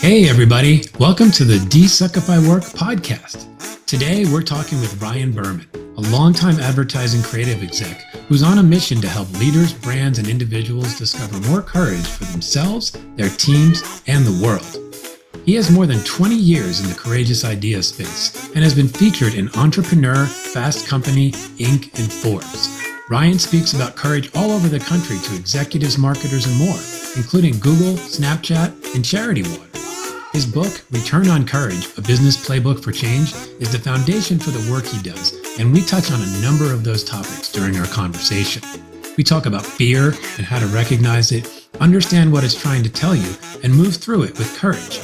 Hey everybody, welcome to the DesuckifyWork Podcast. Today we're talking with Ryan Berman, a longtime advertising creative exec who's on a mission to help leaders, brands, and individuals discover more courage for themselves, their teams, and the world. He has more than 20 years in the courageous idea space and has been featured in Entrepreneur, Fast Company, Inc., and Forbes. Ryan speaks about courage all over the country to executives, marketers, and more, including Google, Snapchat, and Charity Water. His book, Return on Courage, A Business Playbook for Change, is the foundation for the work he does, and we touch on a number of those topics during our conversation. We talk about fear and how to recognize it, understand what it's trying to tell you, and move through it with courage.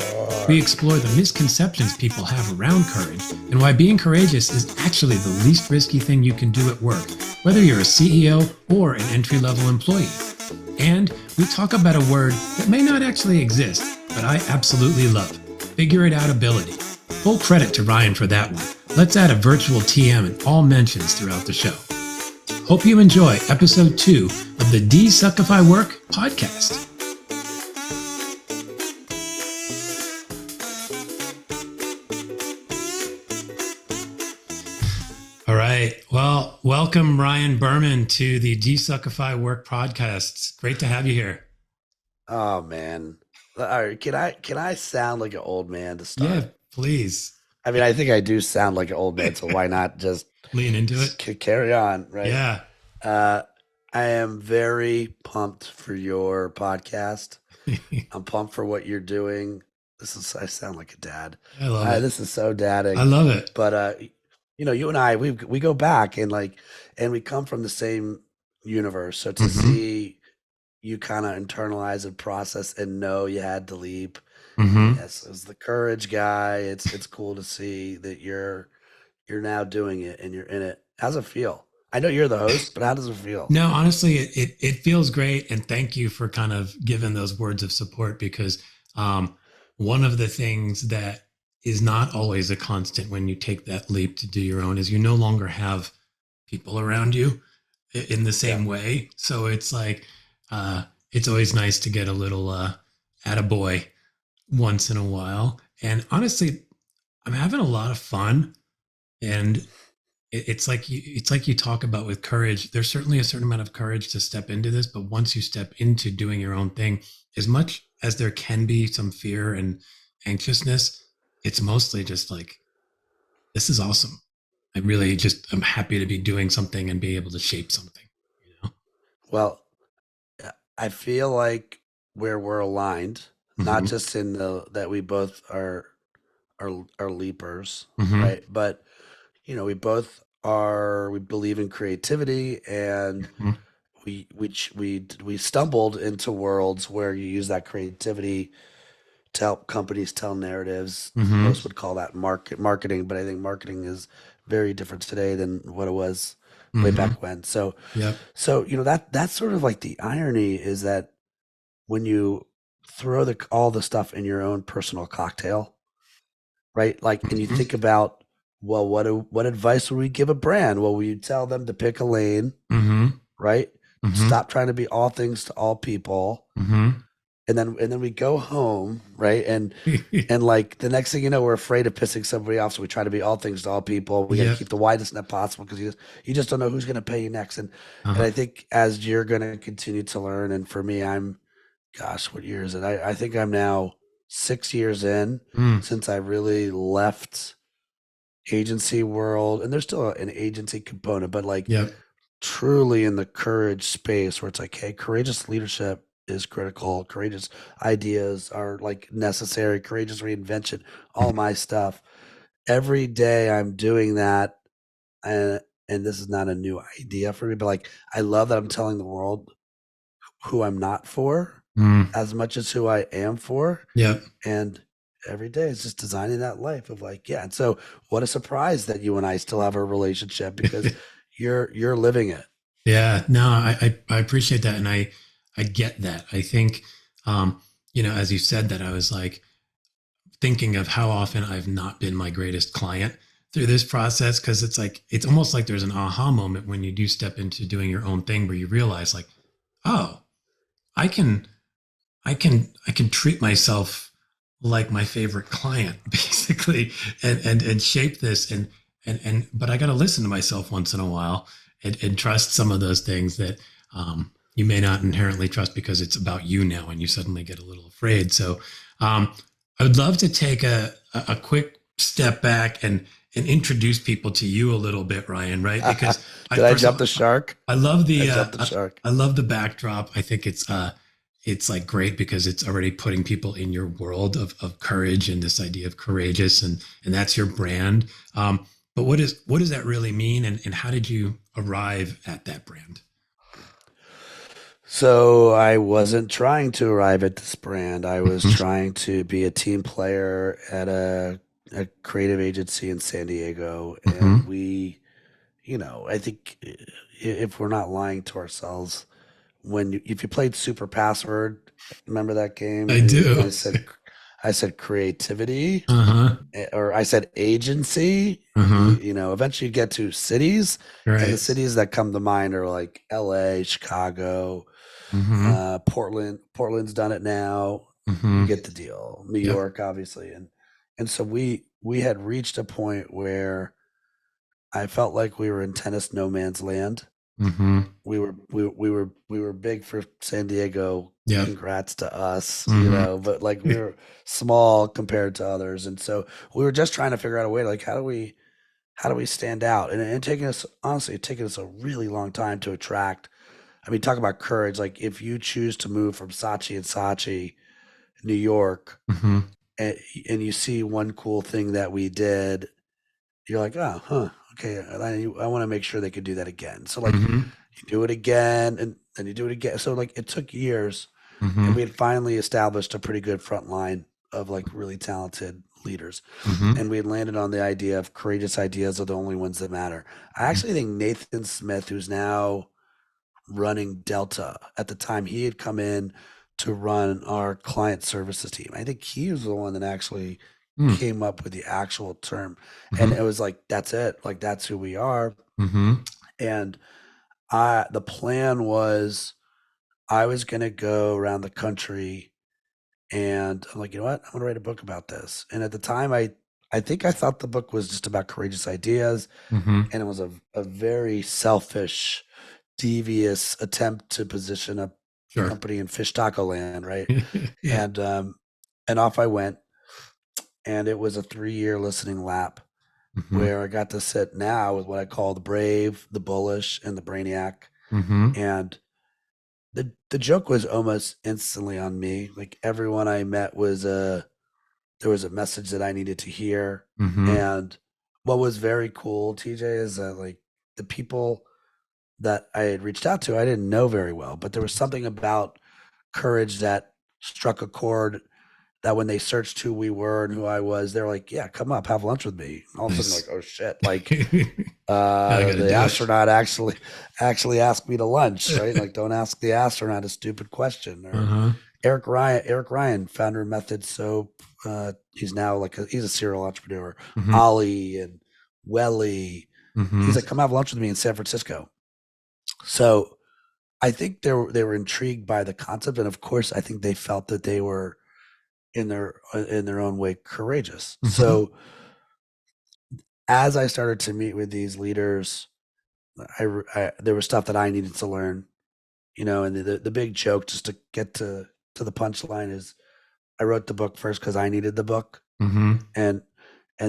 We explore the misconceptions people have around courage and why being courageous is actually the least risky thing you can do at work, whether you're a CEO or an entry-level employee. And we talk about a word that may not actually exist, but I absolutely love: figure it out ability. Full credit to Ryan for that one. Let's add a virtual TM in all mentions throughout the show. Hope you enjoy episode 2 of the DesuckifyWork Podcast. All right. Well, welcome Ryan Berman to the DesuckifyWork Podcast. Great to have you here. Oh man. All right, can I sound like an old man to start? Yeah, please. I mean, I think I do sound like an old man, so why not just lean into it? Carry on, right? Yeah. I am very pumped for your podcast. I'm pumped for what you're doing. I sound like a dad. I love it. This is so dadding. I love it. But you and I, we go back and we come from the same universe. So to see you kind of internalize and process and know you had to leap. Yes, as the courage guy, it's cool to see that you're now doing it and you're in it. How's it feel? I know you're the host, but how does it feel? No, honestly, it feels great. And thank you for kind of giving those words of support, because one of the things that is not always a constant when you take that leap to do your own is you no longer have people around you in the same way. So it's like, it's always nice to get a little attaboy once in a while. And honestly, I'm having a lot of fun. And it's like you talk about with courage. There's certainly a certain amount of courage to step into this, but once you step into doing your own thing, as much as there can be some fear and anxiousness, it's mostly just like, this is awesome. I'm happy to be doing something and be able to shape something, you know? Well, I feel like where we're aligned, not just in that we both are leapers, right? But we both we believe in creativity, and we stumbled into worlds where you use that creativity to help companies tell narratives. Most would call that marketing, but I think marketing is very different today than what it was way back when. So, that's sort of like the irony is that when you throw all the stuff in your own personal cocktail, right? Like, and you think about, well, what advice would we give a brand? Well, we tell them to pick a lane, right? Stop trying to be all things to all people. And then we go home, right? And like the next thing you know, we're afraid of pissing somebody off, so we try to be all things to all people. We got to keep the widest net possible because you just don't know who's going to pay you next. And I think as you're going to continue to learn, and for me, what year is it? I think I'm now 6 years in since I really left agency world, and there's still an agency component, but truly in the courage space where it's like, hey, courageous leadership is critical. Courageous ideas are like necessary. Courageous reinvention, all my stuff. Every day I'm doing that. And this is not a new idea for me, but I love that I'm telling the world who I'm not for as much as who I am for. Yeah. And every day is just designing that life of and so what a surprise that you and I still have a relationship because you're living it. Yeah, no, I appreciate that. And I get that. I think, as you said that, I was like thinking of how often I've not been my greatest client through this process. Cause it's almost like there's an aha moment when you do step into doing your own thing where you realize oh, I can treat myself like my favorite client basically, and shape this, and but I got to listen to myself once in a while, and trust some of those things that you may not inherently trust because it's about you now, and you suddenly get a little afraid. So I would love to take a quick step back and introduce people to you a little bit, Ryan, right? Because Did I jump the shark? I love I the jumped the shark. I love the backdrop. I think it's like great because it's already putting people in your world of courage and this idea of courageous, and that's your brand. But what does that really mean, and how did you arrive at that brand? So I wasn't trying to arrive at this brand. I was trying to be a team player at a creative agency in San Diego. Mm-hmm. And I think if we're not lying to ourselves, if you played Super Password, remember that game? I And do. I said creativity, Uh-huh. or I said agency. Uh-huh. Eventually you get to cities, and the Right. cities that come to mind are like LA, Chicago, Mm-hmm. Portland. Portland's done it now. You Mm-hmm. get the deal. New Yep. York, obviously, and so we had reached a point where I felt like we were in tennis no man's land. Mm-hmm. We were big for San Diego. Yep. Congrats to us, Mm-hmm. but like we were small compared to others, and so we were just trying to figure out a way, like how do we stand out, and taking us honestly, taking us a really long time to attract. I mean, talk about courage. Like if you choose to move from Saatchi, New York, Mm-hmm. and, and you see one cool thing that we did, you're like, oh, huh, okay. I want to make sure they could do that again. So like, Mm-hmm. you do it again, and then you do it again. So like, it took years, and we Mm-hmm. had finally established a pretty good front line of like really talented leaders, Mm-hmm. and we had landed on the idea of courageous ideas are the only ones that matter. I actually think Nathan Smith, who's now running Delta. At the time, he had come in to run our client services team. I think he was the one that actually came up with the actual term. And Mm-hmm. it was like, that's it. Like, that's who we are. Mm-hmm. And the plan was I was going to go around the country, and I'm like, you know what? I'm going to write a book about this. And at the time, I think I thought the book was just about courageous ideas. Mm-hmm. And it was a very selfish, devious attempt to position a Sure. company in fish taco land, right? Yeah. And off I went, and it was a 3-year listening lap Mm-hmm. where I got to sit now with what I call the brave, the bullish, and the brainiac. Mm-hmm. And the joke was almost instantly on me. Like everyone I met there was a message that I needed to hear. Mm-hmm. And what was very cool, TJ, is that like the people that I had reached out to, I didn't know very well, but there was something about courage that struck a chord, that when they searched who we were and who I was, they're like, yeah, come up, have lunch with me. And all of a sudden, Nice. like, oh shit, like Now I got to the do it. astronaut actually asked me to lunch, right? Like, don't ask the astronaut a stupid question. Or Uh-huh. Eric Ryan, founder of Method Soap. He's now like he's a serial entrepreneur. Mm-hmm. Ollie and Welly. Mm-hmm. He's like, come have lunch with me in San Francisco. So I think they were intrigued by the concept, and of course, I think they felt that they were in their own way courageous. Mm-hmm. So as I started to meet with these leaders, there was stuff that I needed to learn, and the big joke, just to get to the punchline, is I wrote the book first because I needed the book, Mm-hmm. and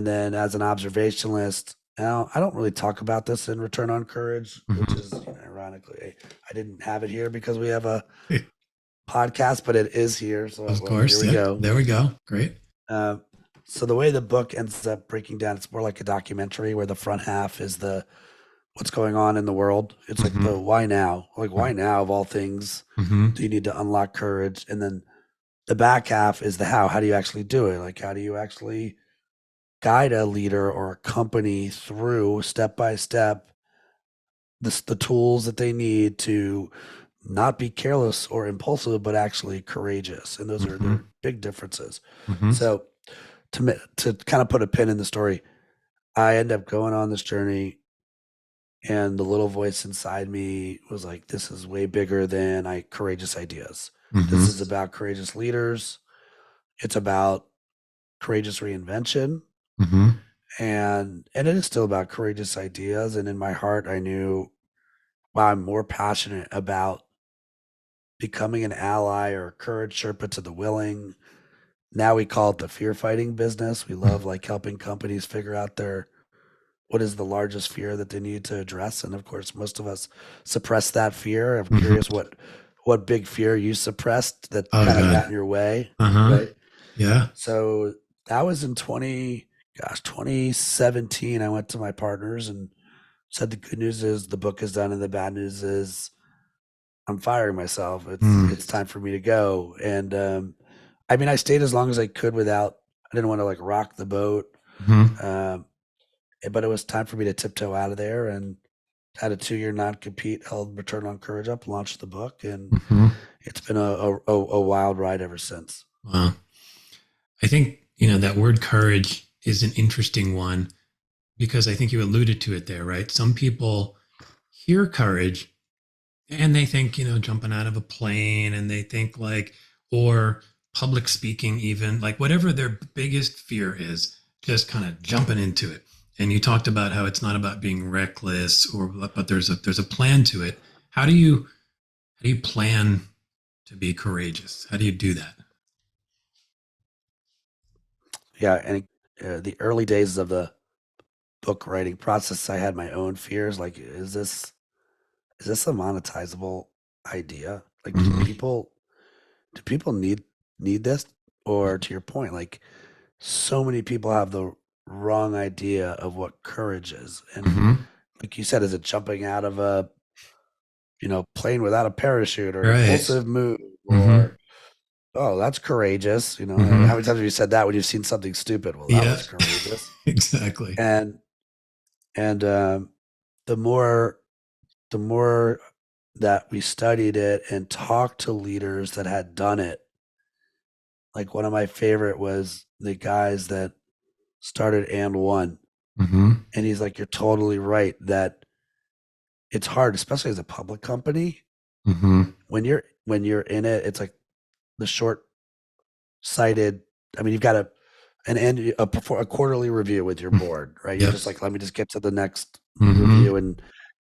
then as an observationalist. Now, I don't really talk about this in Return on Courage, which Mm-hmm. is ironically, I didn't have it here because we have a podcast, but it is here. So Of here course. we Yep. go. There we go. Great. Uh, so the way the book ends up breaking down, it's more like a documentary where the front half is the what's going on in the world. It's like Mm-hmm. the why now, like why now of all things Mm-hmm. do you need to unlock courage, and then the back half is the how. How do you actually do it? Like how do you actually guide a leader or a company through step by step the tools that they need to not be careless or impulsive, but actually courageous. And those are Mm-hmm. their big differences. Mm-hmm. So to kind of put a pin in the story, I end up going on this journey, and the little voice inside me was like, this is way bigger than courageous ideas. This Mm-hmm. is about courageous leaders. It's about courageous reinvention. Mm-hmm. And it is still about courageous ideas. And in my heart, I knew, wow, I'm more passionate about becoming an ally or a courage Sherpa to the willing. Now we call it the fear fighting business. We love like helping companies figure out what is the largest fear that they need to address. And of course, most of us suppress that fear. I'm Mm-hmm. curious what big fear you suppressed that Oh kind of got God. in your way, Uh-huh. right? Yeah. So that was in 2017. I went to my partners and said the good news is the book is done and the bad news is I'm firing myself. Mm. It's time for me to go. And I mean, I stayed as long as I could without. I didn't want to like rock the boat, Mm-hmm. but it was time for me to tiptoe out of there and had a 2-year non-compete, held Return on Courage up, launched the book, and Mm-hmm. it's been a wild ride ever since. Wow. I think, that word courage is an interesting one because I think you alluded to it there, right? Some people hear courage and they think, jumping out of a plane, and they think like, or public speaking, even like whatever their biggest fear is, just kind of jumping into it. And you talked about how it's not about being reckless, but there's a plan to it. How do you plan to be courageous? How do you do that? Yeah, and the early days of the book writing process, I had my own fears. Like, is this a monetizable idea? Like, do Mm-hmm. people need this? Or to your point, like so many people have the wrong idea of what courage is. And Mm-hmm. like you said, is it jumping out of a plane without a parachute or an Right. impulsive move Mm-hmm. or oh, that's courageous. Mm-hmm. How many times have you said that when you've seen something stupid? Well, that Yeah. was courageous. Exactly. And and the more the more that we studied it and talked to leaders that had done it, like one of my favorite was the guys that started and won. Mm-hmm. And he's like, you're totally right that it's hard, especially as a public company. Mm-hmm. When you're in it, it's like the short sighted. I mean, you've got a quarterly review with your board, right? You're Yep. just like, let me just get to the next Mm-hmm. review, and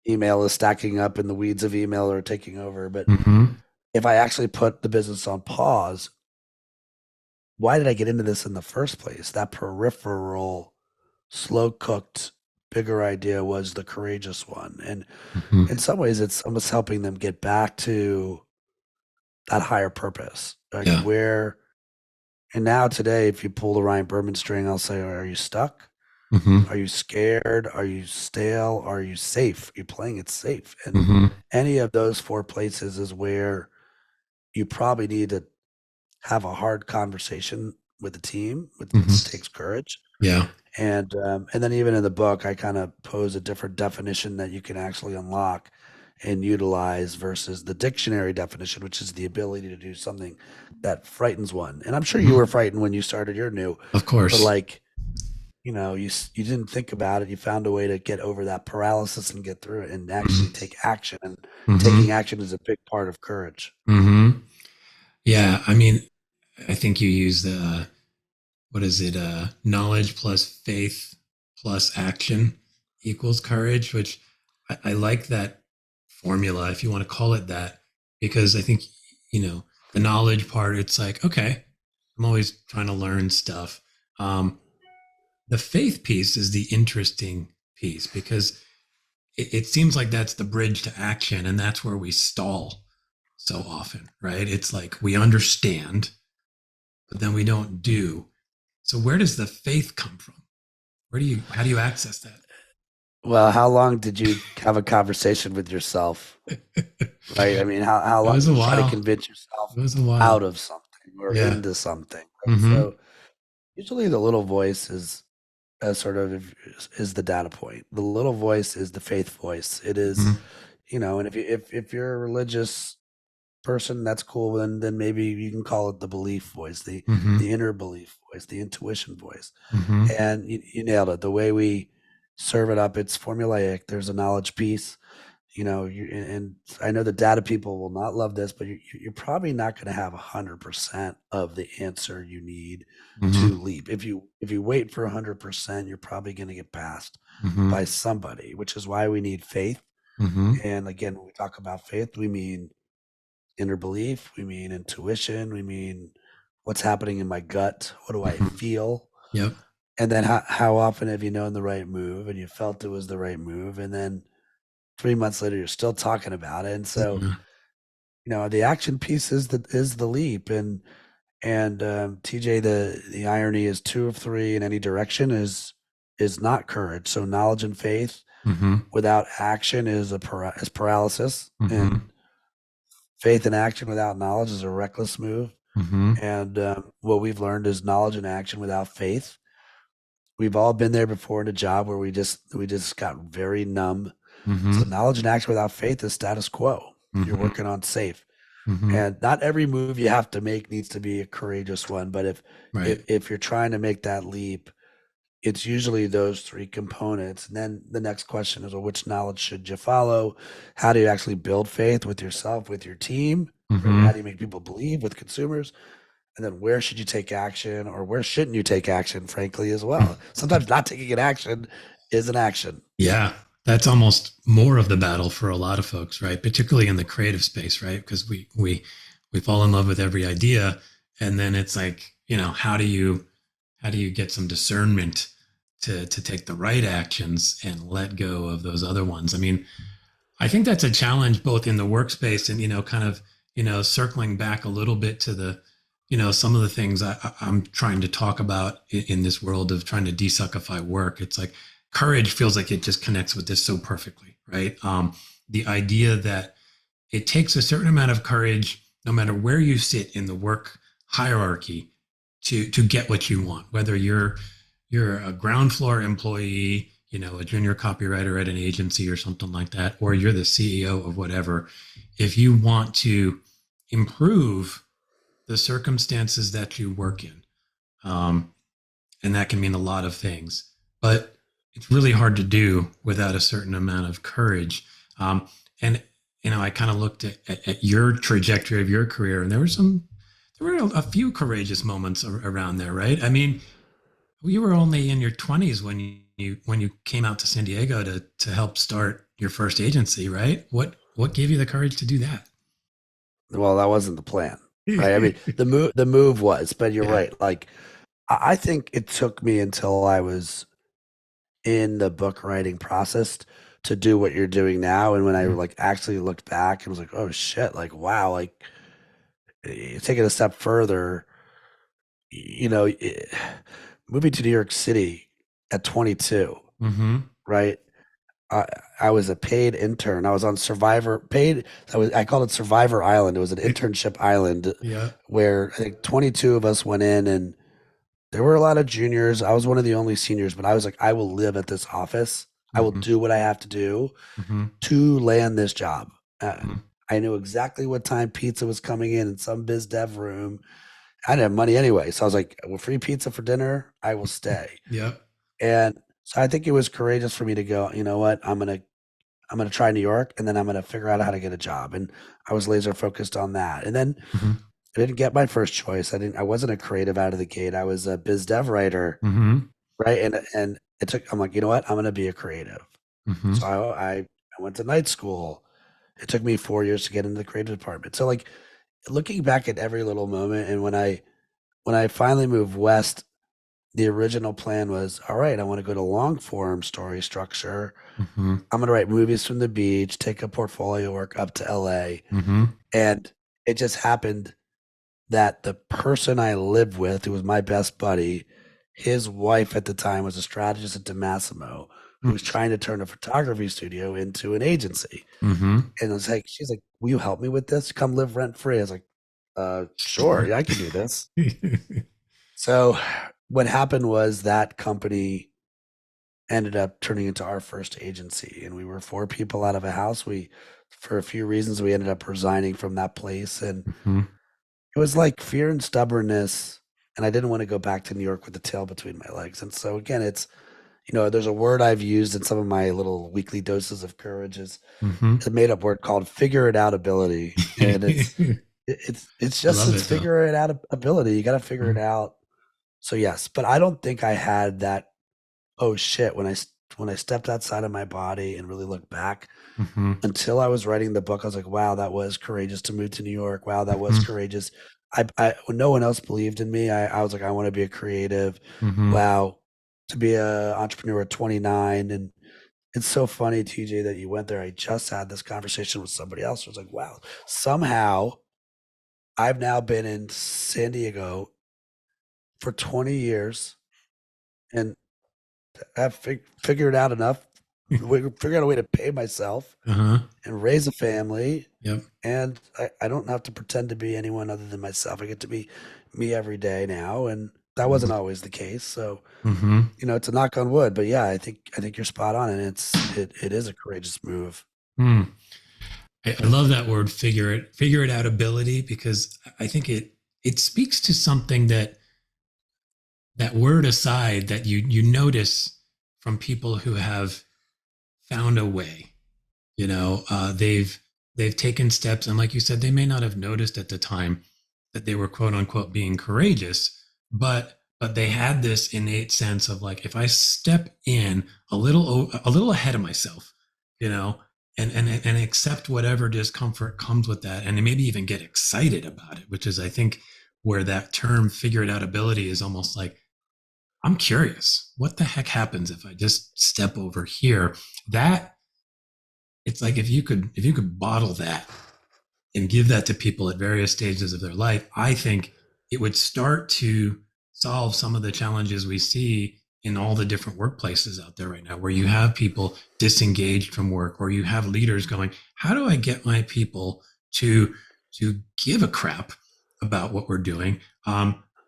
email is stacking up and the weeds of email are taking over. But Mm-hmm. if I actually put the business on pause, why did I get into this in the first place? That peripheral, slow cooked, bigger idea was the courageous one. And Mm-hmm. in some ways, it's almost helping them get back to that higher purpose. Like Yeah. and now today, if you pull the Ryan Berman string, I'll say, are you stuck? Mm-hmm. Are you scared? Are you stale? Are you safe? Are you playing it safe? And Mm-hmm. any of those four places is where you probably need to have a hard conversation with the team. It Mm-hmm. takes courage. Yeah. And then even in the book, I kind of pose a different definition that you can actually unlock and utilize versus the dictionary definition, which is the ability to do something that frightens one. And I'm sure you Mm-hmm. were frightened when you started your new, Of but course. like, you didn't think about it. You found a way to get over that paralysis and get through it and actually Mm-hmm. take action. And Mm-hmm. taking action is a big part of courage. Mm-hmm. Yeah. I mean, I think you use the, what is it? Knowledge plus faith plus action equals courage, which I like that formula, if you want to call it that, because I think, the knowledge part, it's like, okay, I'm always trying to learn stuff. Um, the faith piece is the interesting piece because it seems like that's the bridge to action, and that's where we stall so often, right? It's like we understand, but then we don't do. So where does the faith come from? How do you access that? Well, how long did you have a conversation with yourself? It Right? I mean, how long was did a you try to while. convince yourself It was a while. out of something or Yeah. into something? Right? Mm-hmm. So usually the little voice is sort of is the data point. The little voice is the faith voice. It is, Mm-hmm. and if you're a religious person, that's cool. Then maybe you can call it the belief voice, the Mm-hmm. the inner belief voice, the intuition voice. Mm-hmm. And you nailed it. The way we serve it up, it's formulaic. There's a knowledge piece. and I know the data people will not love this, but you're probably not going to have 100% of the answer you need Mm-hmm. to leap. If you wait for 100%, you're probably going to get passed Mm-hmm. by somebody, which is why we need faith. Mm-hmm. And again, when we talk about faith, we mean inner belief, we mean intuition, we mean what's happening in my gut, what do I Mm-hmm. feel, Yep. and then how often have you known the right move and you felt it was the right move, and then 3 months later you're still talking about it. And so Yeah. the action piece is the leap. And TJ, the irony is 2 of 3 in any direction is not courage. So knowledge and faith Mm-hmm. without action is is paralysis, Mm-hmm. and faith and action without knowledge is a reckless move. Mm-hmm. And what we've learned is knowledge and action without faith. We've all been there before in a job where we just got very numb. Mm-hmm. So knowledge and action without faith is status quo. You're Mm-hmm. working on safe. Mm-hmm. And not every move you have to make needs to be a courageous one. But if Right. if, if you're trying to make that leap, it's usually those 3 components. And then the next question is, well, which knowledge should you follow? How do you actually build faith with yourself, with your team? Right? Mm-hmm. How do you make people believe with consumers? And then where should you take action, or where shouldn't you take action, frankly, as well? Sometimes not taking an action is an action. Yeah. That's almost more of the battle for a lot of folks, right? Particularly in the creative space, right? Because we fall in love with every idea, and then it's like, how do you get some discernment to take the right actions and let go of those other ones? I mean, I think that's a challenge both in the workspace and, kind of, circling back a little bit to the, some of the things I'm trying to talk about in this world of trying to desuckify work. It's like courage feels like it just connects with this so perfectly, right? The idea that it takes a certain amount of courage, no matter where you sit in the work hierarchy, to get what you want, whether you're a ground floor employee, a junior copywriter at an agency or something like that, or you're the CEO of whatever. If you want to improve the circumstances that you work in, um, and that can mean a lot of things, but it's really hard to do without a certain amount of courage. And I kind of looked at your trajectory of your career, and there were a few courageous moments around there, right? I mean, you were only in your 20s when you came out to San Diego to help start your first agency, right? What gave you the courage to do that? Well, that wasn't the plan, right? I mean, the move was, but you're Yeah. right. Like, I think it took me until I was in the book writing process to do what you're doing now. And when I like actually looked back and was like, oh shit, like, wow, like take it a step further, you know, moving to New York City at 22, Mm-hmm. right? I, I was a paid intern. I was on Survivor paid. I called it Survivor Island. It was an internship island Yeah. where I think 22 of us went in, and there were a lot of juniors. I was one of the only seniors, but I was like, I will live at this office. I will Mm-hmm. do what I have to do Mm-hmm. to land this job. Mm-hmm. I knew exactly what time pizza was coming in some biz dev room. I didn't have money anyway. So I was like, well, free pizza for dinner, I will stay. Yep. And so I think it was courageous for me to go, you know what, I'm gonna try New York, and then I'm gonna figure out how to get a job. And I was laser focused on that. And then Mm-hmm. I didn't get my first choice. I wasn't a creative out of the gate. I was a biz dev writer, Mm-hmm. right? And I'm like, you know what? I'm gonna be a creative. Mm-hmm. So I went to night school. It took me 4 years to get into the creative department. So like looking back at every little moment, and when I finally moved west, the original plan was, all right, I want to go to long form story structure. Mm-hmm. I'm going to write movies from the beach, take a portfolio work up to LA. Mm-hmm. And it just happened that the person I lived with, who was my best buddy, his wife at the time was a strategist at DeMassimo, who was trying to turn a photography studio into an agency. Mm-hmm. And it was like, she's like, will you help me with this? Come live rent free. I was like, sure, yeah, I can do this. So what happened was that company ended up turning into our first agency, and we were 4 people out of a house. For a few reasons, we ended up resigning from that place, and Mm-hmm. it was like fear and stubbornness. And I didn't want to go back to New York with the tail between my legs. And so again, it's, there's a word I've used in some of my little weekly doses of courage is Mm-hmm. a made up word called figure it out ability. And it's I just, love it's it though. figure it out ability. You got to figure it Mm-hmm. out. So yes, but I don't think I had that, oh shit, when I stepped outside of my body and really looked back Mm-hmm. until I was writing the book. I was like, wow, that was courageous to move to New York. Wow, that was courageous. When no one else believed in me, I was like, I want to be a creative. Mm-hmm. Wow, to be a entrepreneur at 29. And it's so funny, TJ, that you went there. I just had this conversation with somebody else. I was like, wow, somehow I've now been in San Diego for 20 years and have figured out enough, figured out a way to pay myself Uh-huh. and raise a family. Yep. And I don't have to pretend to be anyone other than myself. I get to be me every day now. And that wasn't always the case. So, Mm-hmm. it's a knock on wood, but yeah, I think you're spot on. And it is a courageous move. Mm. I love that word, figure it out ability, because I think it speaks to something that word aside that you notice from people who have found a way. They've taken steps, and like you said, they may not have noticed at the time that they were quote unquote being courageous, but they had this innate sense of like, if I step in a little ahead of myself, you know and accept whatever discomfort comes with that, and maybe even get excited about it, which is, I think, where that term figure it out ability is almost like, I'm curious what the heck happens if I just step over here. That It's like, if you could bottle that and give that to people at various stages of their life, I think it would start to solve some of the challenges we see in all the different workplaces out there right now, where you have people disengaged from work, or you have leaders going, how do I get my people to give a crap about what we're doing?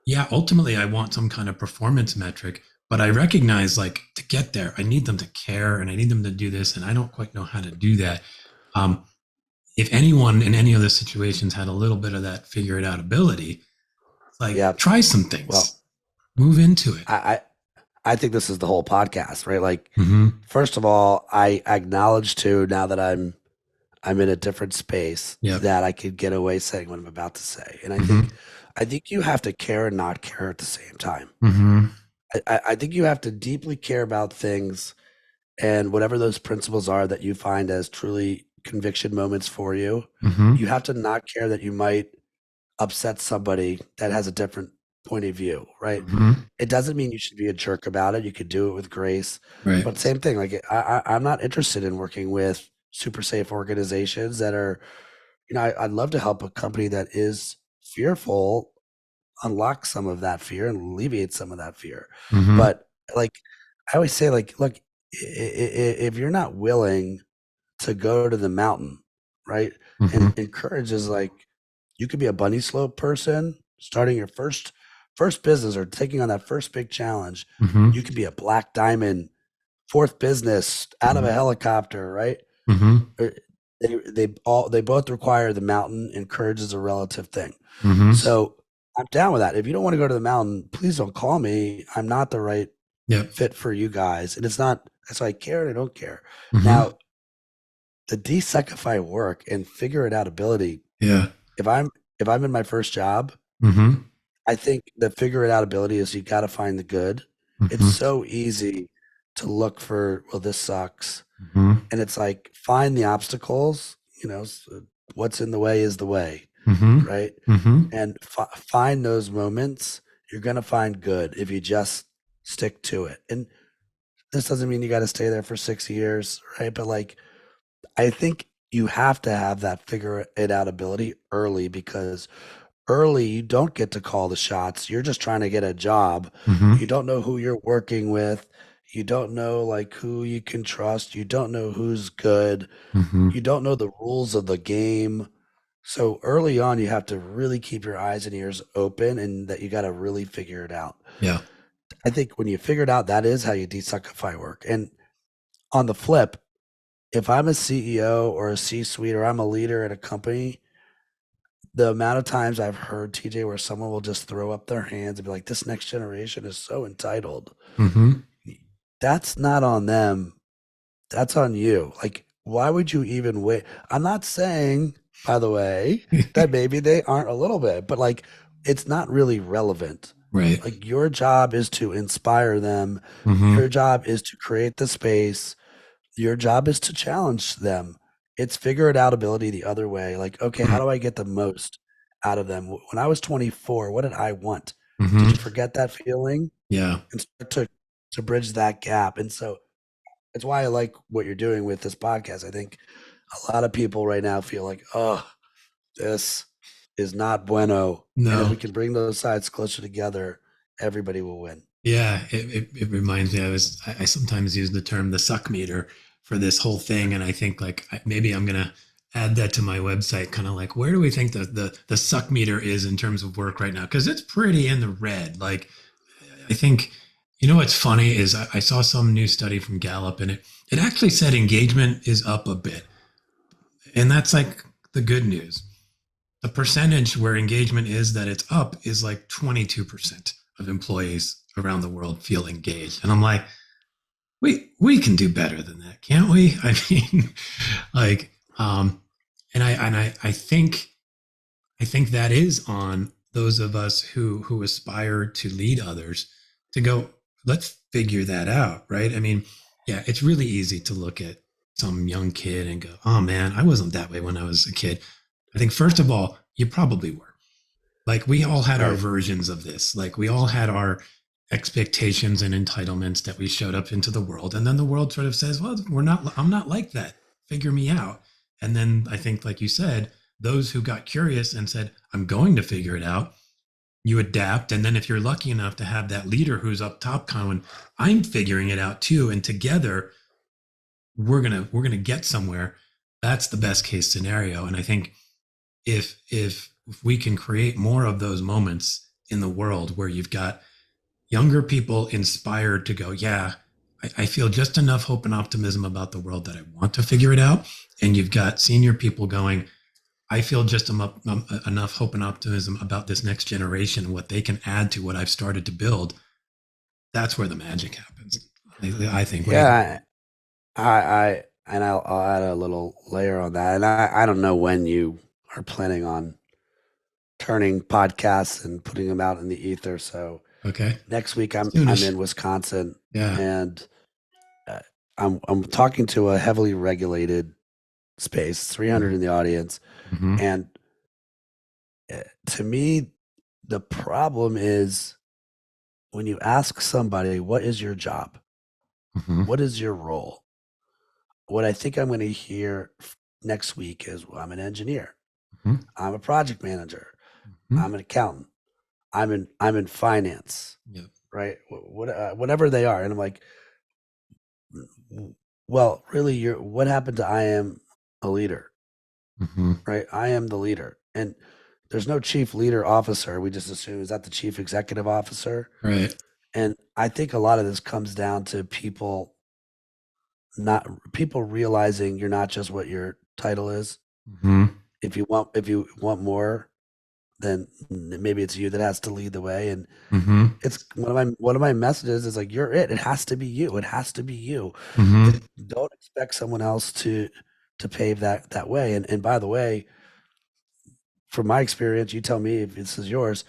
Yeah, ultimately I want some kind of performance metric, but I recognize, like, to get there, I need them to care and I need them to do this, and I don't quite know how to do that. Um, if anyone in any of the situations had a little bit of that figure it out ability, it's like, Yeah. try some Well, things, move into it. I think this is the whole podcast, right? Like, Mm-hmm. first of all, I acknowledge too, now that I'm in a different space, Yep. that I could get away saying what I'm about to say. And Mm-hmm. I think you have to care and not care at the same time. Mm-hmm. I think you have to deeply care about things, and whatever those principles are that you find as truly conviction moments for you, Mm-hmm. you have to not care that you might upset somebody that has a different point of view, right? Mm-hmm. It doesn't mean you should be a jerk about it. You could do it with grace, Right. but same thing. Like, I'm not interested in working with super safe organizations that are, I'd love to help a company that is fearful unlock some of that fear and alleviate some of that fear. Mm-hmm. But like, I always say, like, look, if you're not willing to go to the mountain, right? Mm-hmm. And courage is like, you could be a bunny slope person starting your first business or taking on that first big challenge. Mm-hmm. You could be a black diamond, fourth business out of a helicopter, right? Mm-hmm. Or they both require the mountain, and courage is a relative thing. Mm-hmm. So I'm down with that. If you don't want to go to the mountain, please don't call me. I'm not the right Yep. fit for you guys. And it's not, so I care and I don't care. Mm-hmm. Now, the desuckify work and figure it out ability. Yeah. If I'm in my first job, Mm-hmm. I think the figure it out ability is, you got to find the good. It's Mm-hmm. so easy to look for, well, this sucks. Mm-hmm. And it's like, find the obstacles, what's in the way is the way, Mm-hmm. right? Mm-hmm. And find those moments. You're going to find good if you just stick to it. And this doesn't mean you got to stay there for 6 years, right? But like, I think you have to have that figure it out ability early, because early you don't get to call the shots. You're just trying to get a job. Mm-hmm. You don't know who you're working with. You don't know like who you can trust. You don't know who's good. Mm-hmm. You don't know the rules of the game. So early on, you have to really keep your eyes and ears open, and that you got to really figure it out. Yeah. I think when you figure it out, that is how you desuckify work. And on the flip, if I'm a CEO or a C-suite, or I'm a leader at a company, the amount of times I've heard, TJ, where someone will just throw up their hands and be like, this next generation is so entitled. Mm-hmm. that's not on them. That's on you. Like, why would you even wait? I'm not saying, by the way, that maybe they aren't a little bit, but like, it's not really relevant. Right. Like, your job is to inspire them. Your Mm-hmm. job is to create the space. Your job is to challenge them. It's figure it out ability the other way. Like, okay, how do I get the most out of them? When I was 24, what did I want? Did you Mm-hmm. forget that feeling Yeah. and start to bridge that gap? And so it's why I like what you're doing with this podcast. I think a lot of people right now feel like, oh, this is not bueno. And if No. we can bring those sides closer together, everybody will win. Yeah, it reminds me. I sometimes use the term the suck meter for this whole thing, and I think like maybe I'm gonna add that to my website. Kind of like, where do we think the suck meter is in terms of work right now? Because it's pretty in the red. Like I think, what's funny is I saw some new study from Gallup, and it actually said engagement is up a bit, and that's like the good news. The percentage where engagement is that it's up is like 22% of employees around the world feel engaged. And I'm like, we can do better than that, can't we? I mean, like, and I think that is on those of us who aspire to lead others to go, let's figure that out, right? I mean, yeah, it's really easy to look at some young kid and go, oh man, I wasn't that way when I was a kid. I think first of all, you probably were. Like we all had our Right. versions of this. Like we all had our expectations and entitlements that we showed up into the world. And then the world sort of says, well, I'm not like that. Figure me out. And then I think, like you said, those who got curious and said, I'm going to figure it out, you adapt. And then if you're lucky enough to have that leader who's up top going, I'm figuring it out too. And together we're gonna get somewhere. That's the best case scenario. And I think if we can create more of those moments in the world where you've got younger people inspired to go, yeah, I feel just enough hope and optimism about the world that I want to figure it out. And you've got senior people going, I feel just enough hope and optimism about this next generation, what they can add to what I've started to build. That's where the magic happens. I think. What do you think? Yeah. And I'll add a little layer on that. And I don't know when you are planning on turning podcasts and putting them out in the ether. So Okay. next week I'm Soonish. in Wisconsin, Yeah. and uh, I'm talking to a heavily regulated space, 300 in the audience, Mm-hmm. and to me, the problem is when you ask somebody, "What is your job? Mm-hmm. What is your role?" What I think I'm going to hear next week is, "Well, I'm an engineer. Mm-hmm. I'm a project manager. Mm-hmm. I'm an accountant. I'm in finance." Yep. Right? Whatever they are, and I'm like, well, really, what happened to I am a leader, Mm-hmm. right? I am the leader. And there's no chief leader officer. We just assume, is that the chief executive officer? Right. And I think a lot of this comes down to people realizing you're not just what your title is. Mm-hmm. If you want more, then maybe it's you that has to lead the way. And Mm-hmm. it's one of my messages is like, you're it. It has to be you. It has to be you. Mm-hmm. Don't expect someone else to pave that way. And by the way, from my experience, you tell me if this is yours.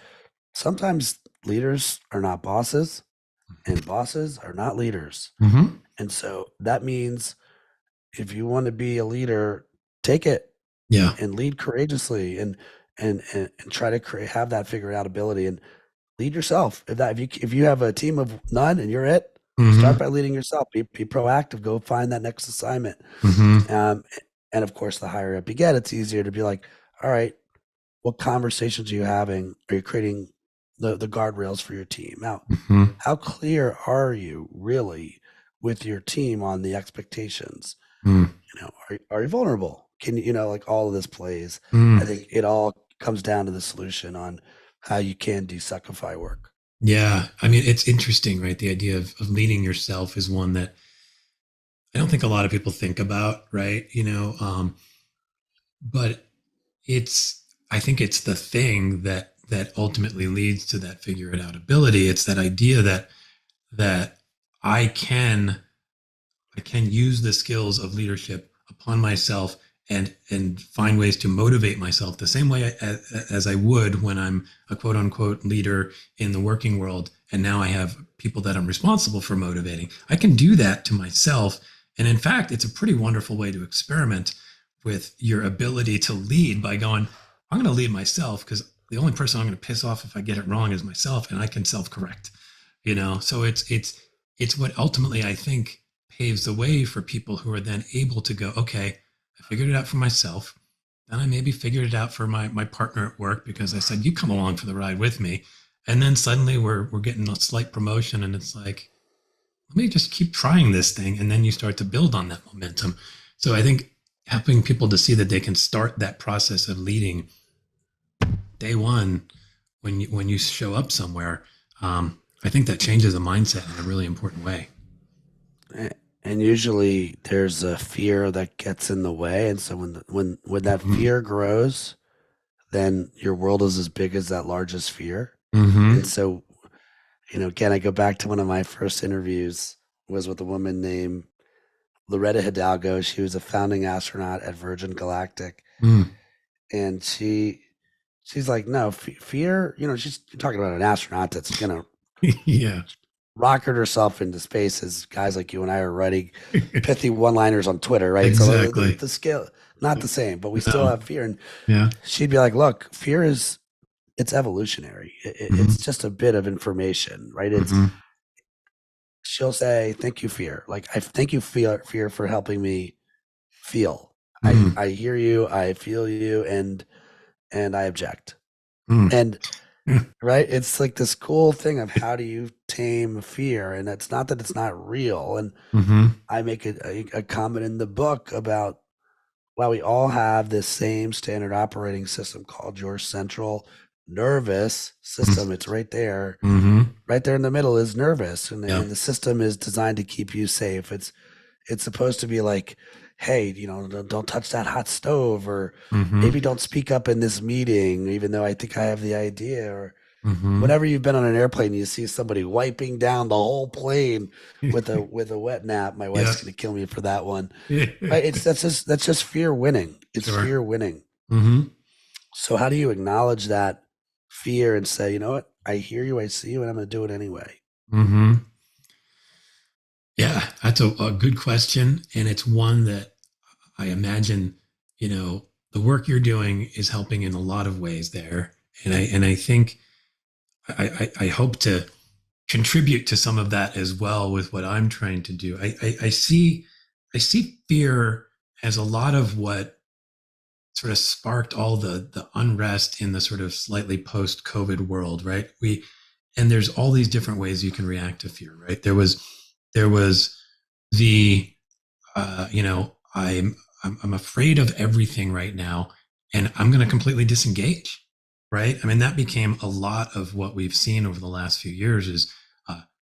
Sometimes leaders are not bosses, and bosses are not leaders. Mm-hmm. And so that means if you want to be a leader, take it Yeah. and lead courageously, and try to have that figured out ability, and lead yourself. If you have a team of none and you're it, start Mm-hmm. by leading yourself. Be proactive. Go find that next assignment. Mm-hmm. Um, and of course, the higher up you get, it's easier to be like, all right, what conversations are you having? Are you creating the guardrails for your team? Now, Mm-hmm. how clear are you really with your team on the expectations? Are you vulnerable? Can like all of this plays? I Mm-hmm. think it all comes down to the solution on how you can desuckify work. Yeah. I mean, it's interesting, right? The idea of leading yourself is one that I don't think a lot of people think about, right? But I think it's the thing that ultimately leads to that figure it out ability. It's that idea that I can use the skills of leadership upon myself and find ways to motivate myself the same way as I would when I'm a quote unquote leader in the working world. And now I have people that I'm responsible for motivating. I can do that to myself. And in fact, it's a pretty wonderful way to experiment with your ability to lead by going, I'm going to lead myself because the only person I'm going to piss off if I get it wrong is myself, and I can self-correct. So it's what ultimately I think paves the way for people who are then able to go, okay, I figured it out for myself. Then I maybe figured it out for my partner at work because I said, you come along for the ride with me. And then suddenly we're getting a slight promotion, and it's like, let me just keep trying this thing. And then you start to build on that momentum. So I think helping people to see that they can start that process of leading day one when you show up somewhere, I think that changes the mindset in a really important way. And usually there's a fear that gets in the way. And so when that fear grows, then your world is as big as that largest fear. And so, again, I go back to one of my first interviews was with a woman named Loretta Hidalgo. She was a founding astronaut at Virgin Galactic. And she's like, no, fear, she's talking about an astronaut that's going to yeah. rocket herself into space, as guys like you and I are writing pithy one-liners on Twitter, right? Exactly. So the scale, not the same, but we still have fear. And yeah, she'd be like, look, fear it's evolutionary. It's just a bit of information, right? She'll say, thank you, fear. Like, I thank you, fear for helping me feel. I hear you, I feel you, and I object. And right, it's like this cool thing of how do you tame fear, and it's not that it's not real. And I make a comment in the book about, well, we all have this same standard operating system called your central nervous system. It's right there. Right there in the middle is nervous, and the system is designed to keep you safe. It's supposed to be like, hey, don't touch that hot stove, or maybe don't speak up in this meeting, even though I think I have the idea. Or whenever you've been on an airplane, you see somebody wiping down the whole plane with a wet nap. My wife's going to kill me for that one. Right? That's just fear winning. It's fear winning. So how do you acknowledge that fear and say, you know what? I hear you, I see you, and I'm going to do it anyway. Yeah, that's a good question. And it's one that I imagine, the work you're doing is helping in a lot of ways there. And I think I hope to contribute to some of that as well with what I'm trying to do. I see fear as a lot of what sort of sparked all the unrest in the sort of slightly post-COVID world, right? And there's all these different ways you can react to fear, right? There was the I'm afraid of everything right now, and I'm going to completely disengage, right? I mean, that became a lot of what we've seen over the last few years is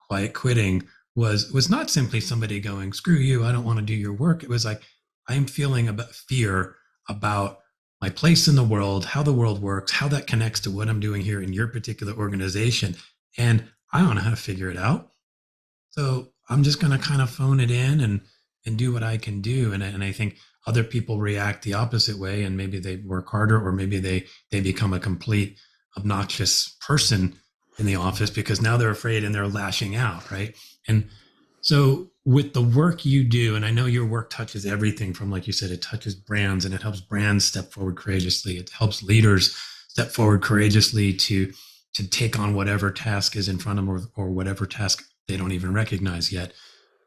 quiet quitting was not simply somebody going, screw you, I don't want to do your work. It was like, I'm feeling about fear about my place in the world, how the world works, how that connects to what I'm doing here in your particular organization. And I don't know how to figure it out. So I'm just going to kind of phone it in and do what I can do. And I think other people react the opposite way, and maybe they work harder, or maybe they become a complete obnoxious person in the office because now they're afraid and they're lashing out, right? And so with the work you do, and I know your work touches everything from, like you said, it touches brands, and it helps brands step forward courageously. It helps leaders step forward courageously to take on whatever task is in front of them, or whatever task they don't even recognize yet.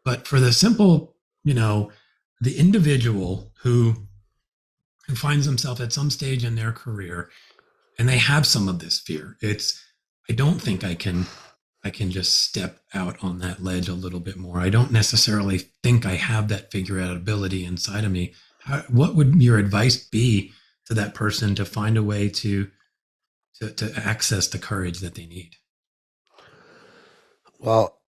But for the simple, the individual who finds themselves at some stage in their career and they have some of this fear, I don't think I can just step out on that ledge a little bit more. I don't necessarily think I have that figure out ability inside of me. What would your advice be to that person to find a way to access the courage that they need? Well,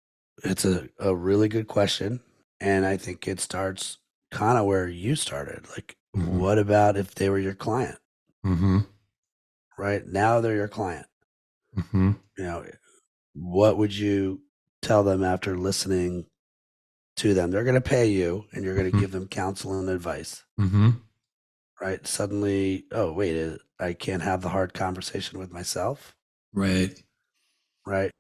it's a really good question. And I think it starts kind of where you started. Like, what about if they were your client? Right now they're your client. What would you tell them after listening to them. They're going to pay you and you're going to give them counsel and advice. Right? Suddenly, oh, wait, I can't have the hard conversation with myself. Right. Right.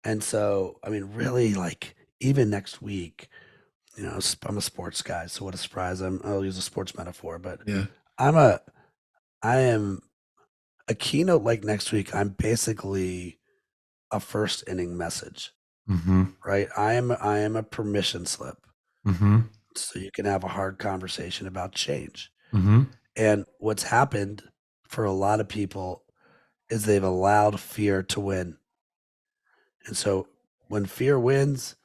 And so, I mean, really, like, even next week, I'm a sports guy. So what a surprise. I'll use a sports metaphor, but Yeah. I am a keynote like next week. I'm basically a first inning message, right? I am a permission slip. So you can have a hard conversation about change. And what's happened for a lot of people is they've allowed fear to win. And so when fear wins,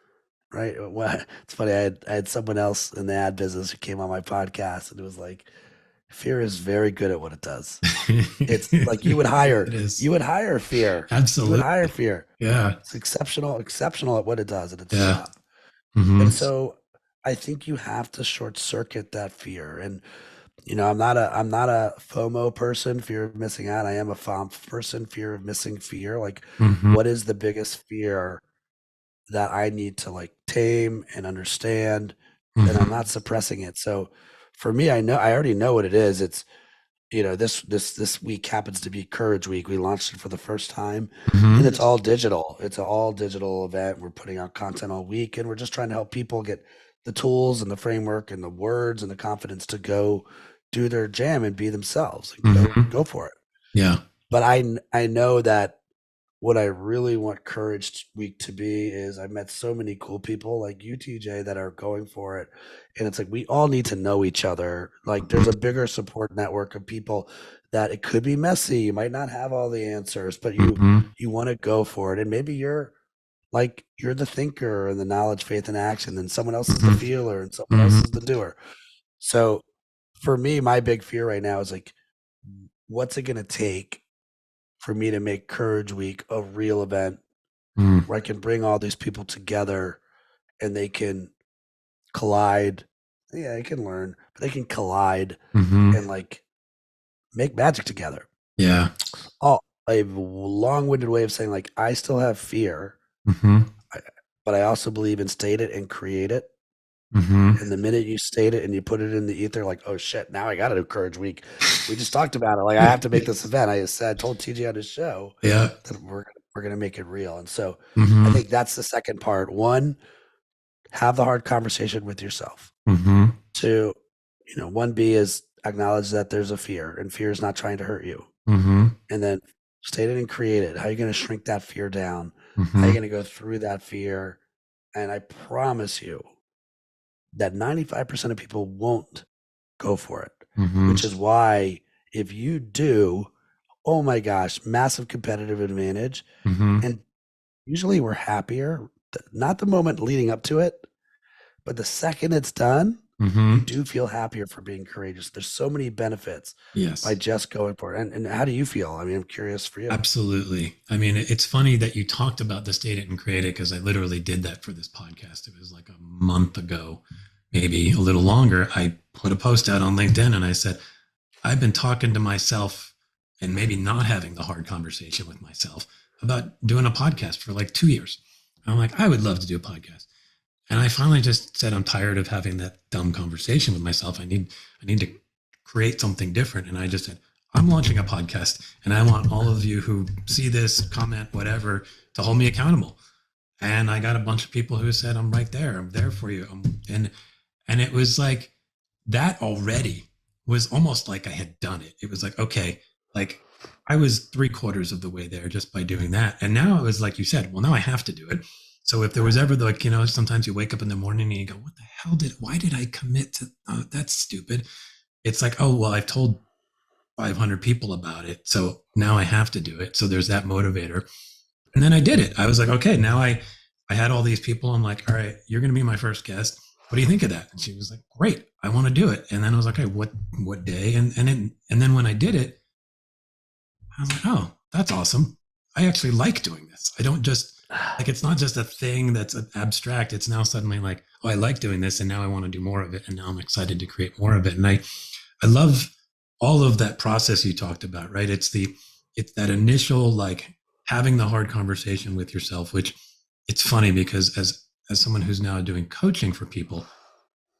right? Well, it's funny. I had someone else in the ad business who came on my podcast, and it was like, fear is very good at what it does. It's like you would hire fear. Absolutely. You would hire fear. Yeah. It's exceptional at what it does at its Yeah. job. And so I think you have to short circuit that fear. And I'm not a FOMO person, fear of missing out. I am a FOMP person, fear of missing fear. Like, what is the biggest fear that I need to like tame and understand, and I'm not suppressing it. So for me, I already know what it is. It's, this week happens to be Courage Week. We launched it for the first time, and it's all digital. It's an all digital event. We're putting out content all week, and we're just trying to help people get the tools and the framework and the words and the confidence to go do their jam and be themselves and go for it. Yeah. But I know that what I really want Courage Week to be is I met so many cool people like you, TJ, that are going for it. And it's like, we all need to know each other. Like, there's a bigger support network of people that it could be messy. You might not have all the answers, but you want to go for it. And maybe you're the thinker and the knowledge, faith, and action, and someone else is the feeler and someone else is the doer. So for me, my big fear right now is like, what's it going to take for me to make Courage Week a real event where I can bring all these people together and they can collide. Yeah, they can learn, but they can collide and like make magic together. Yeah. Oh, a long-winded way of saying, like, I still have fear, but I also believe in state it and create it. And the minute you state it and you put it in the ether, like, oh shit, now I got to do Courage Week. We just talked about it. Like, I have to make this event. I told TJ on his show that we're going to make it real. And so I think that's the second part. One, have the hard conversation with yourself. Two, 1B is acknowledge that there's a fear, and fear is not trying to hurt you. And then state it and create it. How are you going to shrink that fear down? How are you going to go through that fear? And I promise you that 95% of people won't go for it, which is why if you do, oh my gosh, massive competitive advantage. And usually we're happier, not the moment leading up to it, but the second it's done, you do feel happier for being courageous. There's so many benefits by just going for it. And how do you feel? I mean, I'm curious for you. Absolutely. I mean, it's funny that you talked about the state it and create it, because I literally did that for this podcast. It was like a month ago, maybe a little longer. I put a post out on LinkedIn and I said, I've been talking to myself and maybe not having the hard conversation with myself about doing a podcast for like 2 years. I'm like, I would love to do a podcast. And I finally just said, I'm tired of having that dumb conversation with myself. I need to create something different. And I just said, I'm launching a podcast, and I want all of you who see this, comment, whatever, to hold me accountable. And I got a bunch of people who said, I'm right there. I'm there for you. And it was like, that already was almost like I had done it. It was like, okay, like I was 3/4 of the way there just by doing that. And now it was like you said, well, now I have to do it. So if there was ever like, sometimes you wake up in the morning and you go, what the hell why did I commit to, that's stupid. It's like, oh, well, I've told 500 people about it. So now I have to do it. So there's that motivator. And then I did it. I was like, okay, now I had all these people. I'm like, all right, you're going to be my first guest. What do you think of that? And she was like, great, I want to do it. And then I was like, okay, what day? And then when I did it, I was like, oh, that's awesome. I actually like doing this. I don't just like, it's not just a thing that's abstract. It's now suddenly like, oh, I like doing this, and now I want to do more of it. And now I'm excited to create more of it. And I love all of that process you talked about, right? It's that initial, like, having the hard conversation with yourself, which it's funny because as someone who's now doing coaching for people,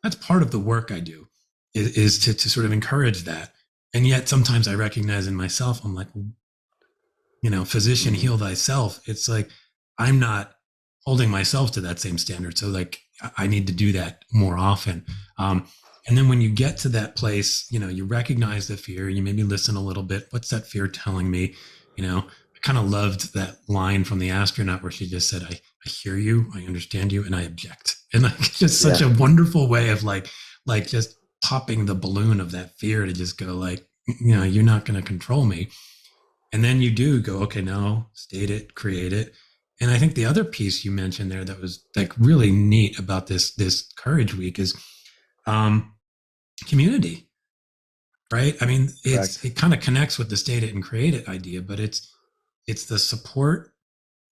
that's part of the work I do is to sort of encourage that. And yet sometimes I recognize in myself, I'm like, physician, heal thyself. It's like, I'm not holding myself to that same standard. So like, I need to do that more often. And then when you get to that place, you recognize the fear, you maybe listen a little bit. What's that fear telling me? I kind of loved that line from the astronaut where she just said, I hear you, I understand you, and I object. And like, just such a wonderful way of like just popping the balloon of that fear to just go like, you're not going to control me. And then you do go, okay, no, state it, create it. And I think the other piece you mentioned there that was like really neat about this Courage Week is community, right? I mean, it kind of connects with the state it and create it idea, but it's the support,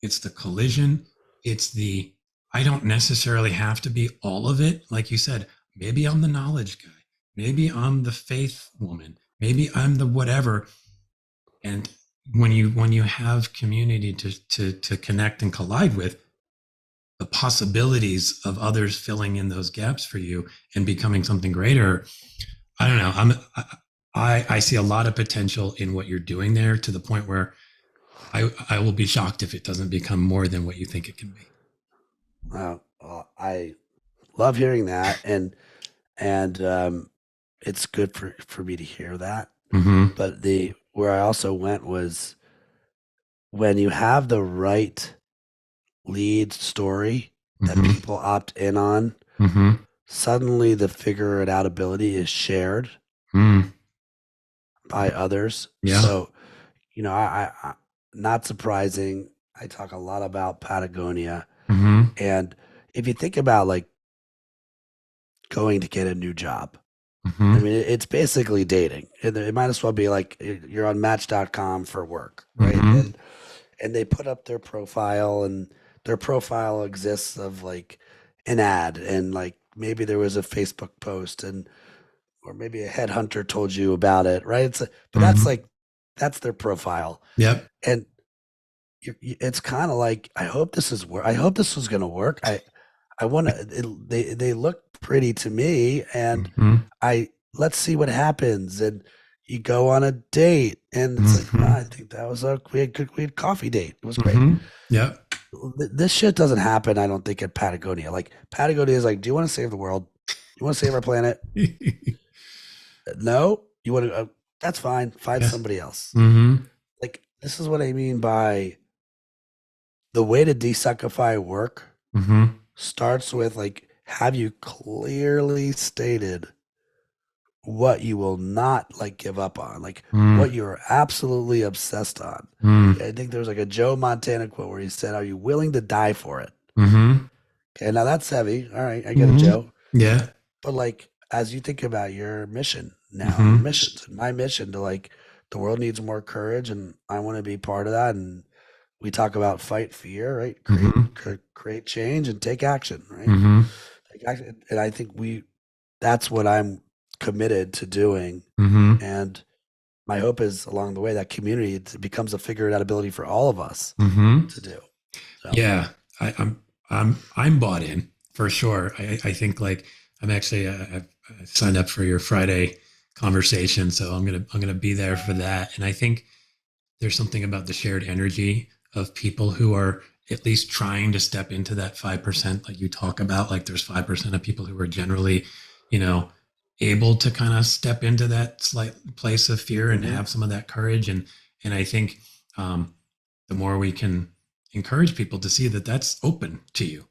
it's the collision, it's the, I don't necessarily have to be all of it. Like you said, maybe I'm the knowledge guy, maybe I'm the faith woman, maybe I'm the whatever. And when you have community to connect and collide with, the possibilities of others filling in those gaps for you and becoming something greater, I don't know. I see a lot of potential in what you're doing there, to the point where I will be shocked if it doesn't become more than what you think it can be. Well, I love hearing that, and it's good for me to hear that. Mm-hmm. But where I also went was, when you have the right lead story that Mm-hmm. people opt in on, Mm-hmm. suddenly the figure it out ability is shared by others. Yeah. So, I not surprising, I talk a lot about Patagonia. Mm-hmm. And if you think about like going to get a new job, Mm-hmm. I mean, it's basically dating. It might as well be like you're on Match.com for work, right? Mm-hmm. And they put up their profile, and their profile exists of like an ad, and like maybe there was a Facebook post, or maybe a headhunter told you about it, right? But that's their profile. Yep. And it's kind of like, I hope this is I hope this was going to work. I want to, they look pretty to me, and let's see what happens. And you go on a date, and it's like, I think that was we had coffee date. It was great. Yeah. This shit doesn't happen, I don't think, at Patagonia. Like, Patagonia is like, do you want to save the world? You want to save our planet? No, you want to, that's fine. Find somebody else. Like, this is what I mean by the way to desuckify work starts with like, have you clearly stated what you will not like give up on, like what you're absolutely obsessed on. I think there's like a Joe Montana quote where he said, "Are you willing to die for it?" Okay, now that's heavy. All right, I get it, Joe. Yeah. But like, as you think about your mission now, your missions, and my mission to like, the world needs more courage, and I want to be part of that. And we talk about fight fear, right? Create change and take action, right? And I think that's what I'm committed to doing. And my hope is, along the way, that community, it becomes a figure it out ability for all of us to do. So. Yeah, I'm bought in for sure. I think like I'm actually I've signed up for your Friday conversation, so I'm gonna be there for that. And I think there's something about the shared energy of people who are at least trying to step into that 5%, like you talk about. Like, there's 5% of people who are generally, able to kind of step into that slight place of fear and have some of that courage. And I think the more we can encourage people to see that that's open to you,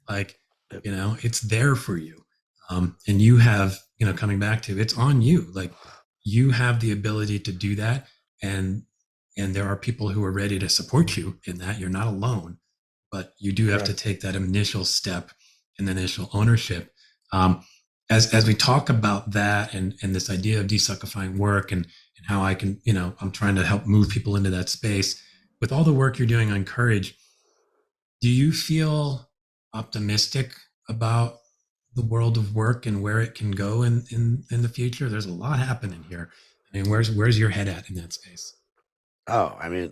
like, it's there for you. And you have, coming back to, it's on you. Like, you have the ability to do that. And there are people who are ready to support you in that. You're not alone, but you do have to take that initial step and the initial ownership. As we talk about that and this idea of desuckifying work and how I can, I'm trying to help move people into that space with all the work you're doing on courage. Do you feel optimistic about the world of work and where it can go in the future? There's a lot happening here. I mean, where's your head at in that space? Oh, I mean,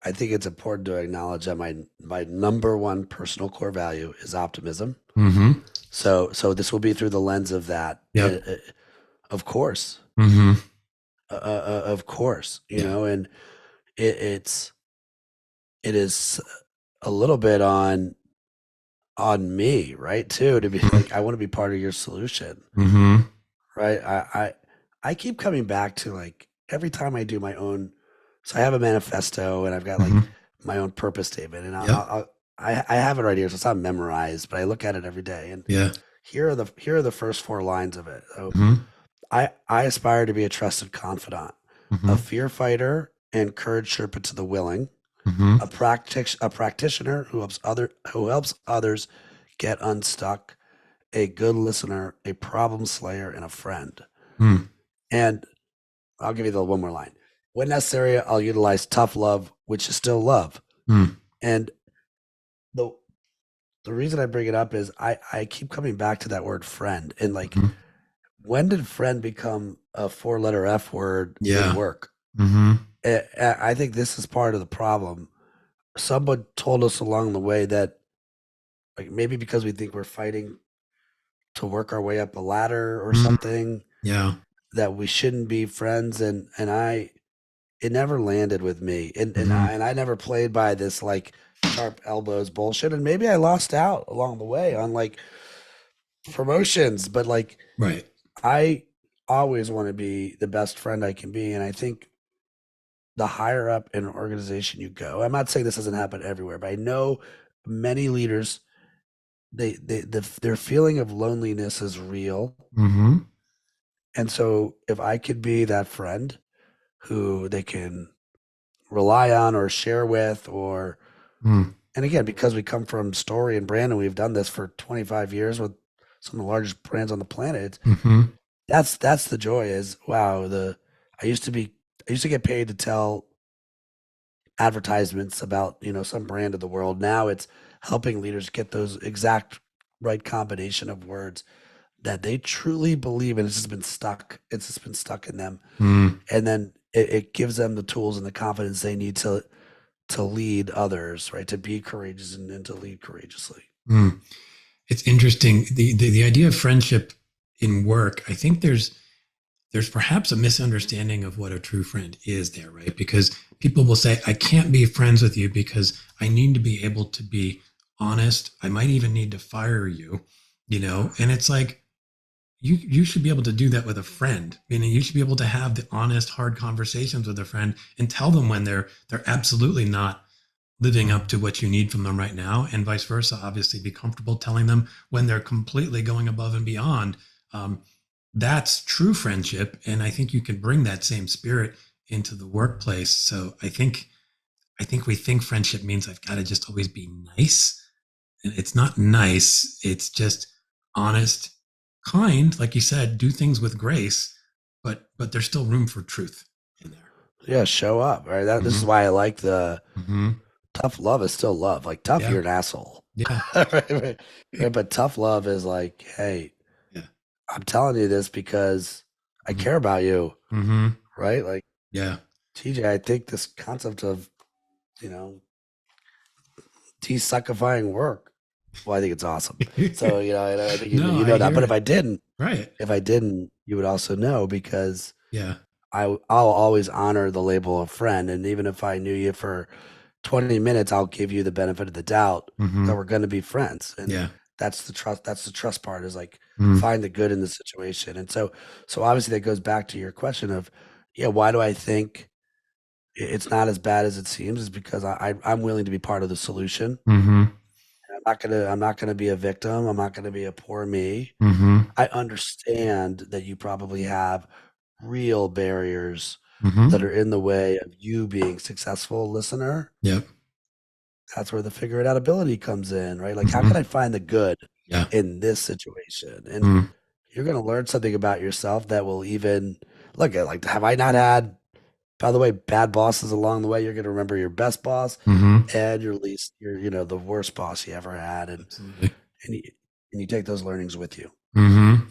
I think it's important to acknowledge that my number one personal core value is optimism. Mm-hmm. So this will be through the lens of that. Yep. Of course, Mm-hmm. of course, Yeah. and it, it's it is a little bit on me, right? Too, to be like, I want to be part of your solution, Mm-hmm. right? I keep coming back to, like, every time I do my own. So I have a manifesto, and I've got, like, Mm-hmm. my own purpose statement, and Yep. I have it right here, so it's not memorized, but I look at it every day, and Yeah. here are the first four lines of it. So Mm-hmm. I aspire to be a trusted confidant, a Mm-hmm. fear fighter, and courage Sherpa to the willing, Mm-hmm. a practitioner who helps others get unstuck, a good listener, a problem slayer, and a friend. Mm. And I'll give you the one more line. When necessary, I'll utilize tough love, which is still love. Mm. And the the reason I bring it up is I keep coming back to that word friend. And, like, Mm-hmm. when did friend become a four-letter F word in Yeah. work? Mm-hmm. I think this is part of the problem. Someone told us along the way that, like, maybe because we think we're fighting to work our way up a ladder or Mm. something, Yeah. that we shouldn't be friends. And it never landed with me. Mm-hmm. And I never played by this, like, sharp elbows bullshit. And maybe I lost out along the way on, like, promotions, but, like, Right. I always want to be the best friend I can be. And I think the higher up in an organization you go, I'm not saying this doesn't happen everywhere, but I know many leaders, their feeling of loneliness is real. Mm-hmm. And so if I could be that friend who they can rely on or share with, or, Mm. and again, because we come from story and brand, and we've done this for 25 years with some of the largest brands on the planet, Mm-hmm. that's the joy. Is, wow, I used to be I used to get paid to tell advertisements about, some brand of the world. Now it's helping leaders get those exact right combination of words that they truly believe, and it's just been stuck in them. Mm. And then it gives them the tools and the confidence they need to lead others, right? To be courageous and to lead courageously. Mm. It's interesting. The idea of friendship in work, I think there's perhaps a misunderstanding of what a true friend is there, right? Because people will say, I can't be friends with you because I need to be able to be honest. I might even need to fire you, and it's like, you should be able to do that with a friend. Meaning you should be able to have the honest, hard conversations with a friend and tell them when they're absolutely not living up to what you need from them right now, and vice versa. Obviously, be comfortable telling them when they're completely going above and beyond. Um, that's true friendship, and I think you can bring that same spirit into the workplace. So I think we think friendship means I've got to just always be nice, and it's not nice. It's just honest, kind, like you said, do things with grace, but there's still room for truth in there. Yeah, show up. Right. This is Mm-hmm. why I like the Mm-hmm. tough love is still love. Like, tough, Yeah. you're an asshole. Yeah. Right, right, right. But tough love is like, hey, Yeah. I'm telling you this because I Mm-hmm. care about you. Mm-hmm. Right. Like, Yeah. TJ, I think this concept of, you know, desuckifying work. Well, I think it's awesome. So, and I think No, you I know that. hear But if it. I didn't, Right. you would also know, because Yeah. I'll always honor the label of friend. And even if I knew you for 20 minutes, I'll give you the benefit of the doubt Mm-hmm. that we're going to be friends. And Yeah. that's the trust. That's the trust part, is, like, Mm. find the good in the situation. And so obviously that goes back to your question of, yeah, why do I think it's not as bad as it seems, is because I'm willing to be part of the solution. Mm-hmm. I'm not gonna be a victim. I'm not gonna be a poor me. Mm-hmm. I understand that you probably have real barriers that Mm-hmm. are in the way of you being successful listener. Yep. That's where the figure it out ability comes in, right? Like, how can Mm-hmm. I find the good Yeah. in this situation? And Mm. you're gonna learn something about yourself that will even look at, like, have I not had, by the way, bad bosses along the way? You're gonna remember your best boss Mm-hmm. and the worst boss you ever had. Absolutely. And you, and you take those learnings with you. Mm-hmm.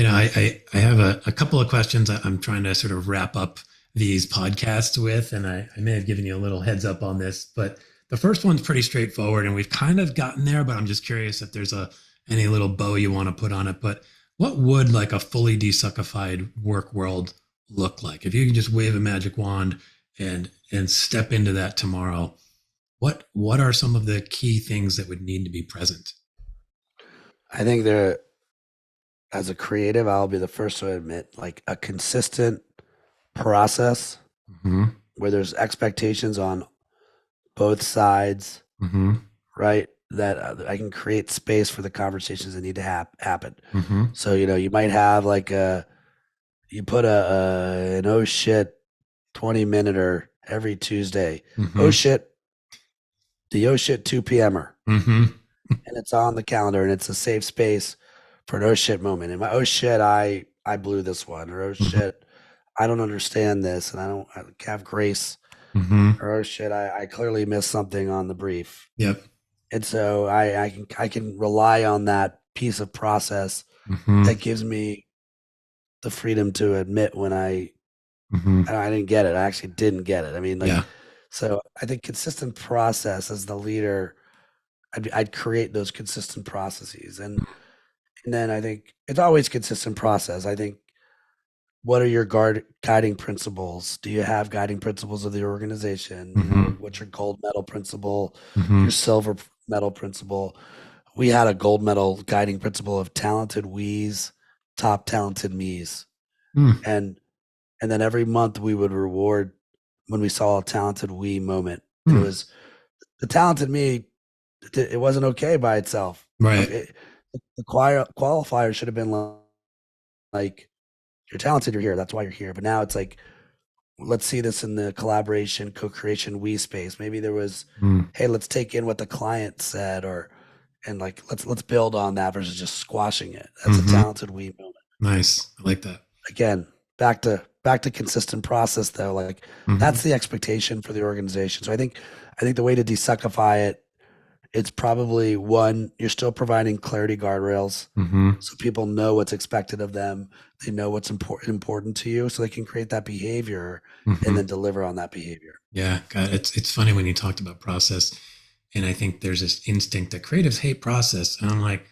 I have a couple of questions I'm trying to sort of wrap up these podcasts with, and I may have given you a little heads up on this, but the first one's pretty straightforward, and we've kind of gotten there. But I'm just curious if there's any little bow you want to put on it. But what would like a fully desuckified work world look like if you can just wave a magic wand and step into that tomorrow? What are some of the key things that would need to be present? I think there, as a creative, I'll be the first to admit, like a consistent process Mm-hmm. where there's expectations on both sides, Mm-hmm. right? That I can create space for the conversations that need to happen. Mm-hmm. So, you might have like you put an oh shit 20-minute every Tuesday. Mm-hmm. Oh shit, the oh shit 2 p.m.er. Mm-hmm. And it's on the calendar and it's a safe space for an oh shit moment. And my oh shit, I blew this one, or oh shit, I don't understand this and I have grace, Mm-hmm. or oh shit, I clearly missed something on the brief. Yep. And so I can rely on that piece of process Mm-hmm. that gives me the freedom to admit when Mm-hmm. I didn't get it. I actually didn't get it. I mean, like, Yeah. so I think consistent process as the leader, I'd create those consistent processes. And then I think it's always consistent process. I think, what are your guiding principles? Do you have guiding principles of the organization? Mm-hmm. What's your gold medal principle, Mm-hmm. your silver medal principle? We had a gold medal guiding principle of talented we's, top talented me's. Mm. And and then every month we would reward when we saw a talented we moment. And it Mm. was the talented me. It wasn't okay by itself. Right. The qualifier should have been like, you're talented, you're here. That's why you're here. But now it's like, let's see this in the collaboration, co-creation, we space. Maybe there was, Mm. hey, let's take in what the client said, and like let's build on that versus just squashing it. That's Mm-hmm. a talented we moment. Nice. I like that. Again, back to consistent process though. Like Mm-hmm. that's the expectation for the organization. So I think the way to desuckify it, it's probably one, you're still providing clarity guardrails. Mm-hmm. So people know what's expected of them. They know what's important to you, so they can create that behavior Mm-hmm. and then deliver on that behavior. Yeah. God, it's funny when you talked about process, and I think there's this instinct that creatives hate process, and I'm like,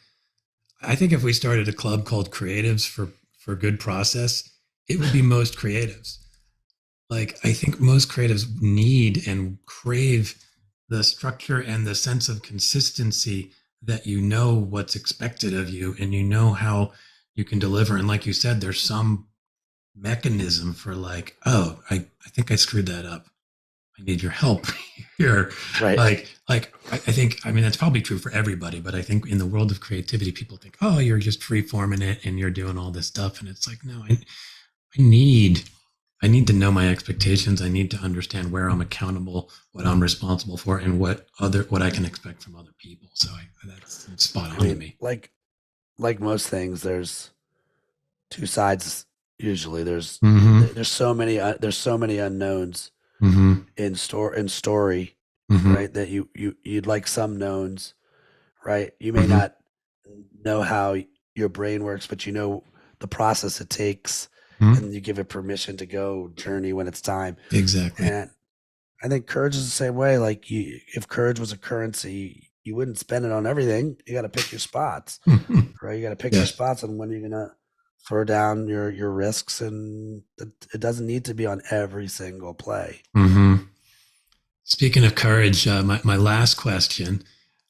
I think if we started a club called Creatives for Good Process, it would be most creatives. Like I think most creatives need and crave the structure and the sense of consistency that you know what's expected of you and you know how you can deliver. And like you said, there's some mechanism for like, oh, I think I screwed that up. I need your help here. Right. Like I think, I mean, that's probably true for everybody, but I think in the world of creativity, people think, oh, you're just free forming it and you're doing all this stuff. And it's like, no, I need to know my expectations. I need to understand where I'm accountable, what I'm responsible for, and what I can expect from other people. So that's spot on to me. Like most things, there's two sides. Usually, there's so many unknowns Mm-hmm. in story, Mm-hmm. right? That you'd like some knowns, right? You may Mm-hmm. not know how your brain works, but you know the process it takes, Mm-hmm. and you give it permission to go journey when it's time. Exactly. And I think courage is the same way. Like if courage was a currency, you wouldn't spend it on everything. You got to pick your spots, right? You got to pick your spots on when you're gonna throw down your risks, and it doesn't need to be on every single play. Mm-hmm. Speaking of courage, my last question.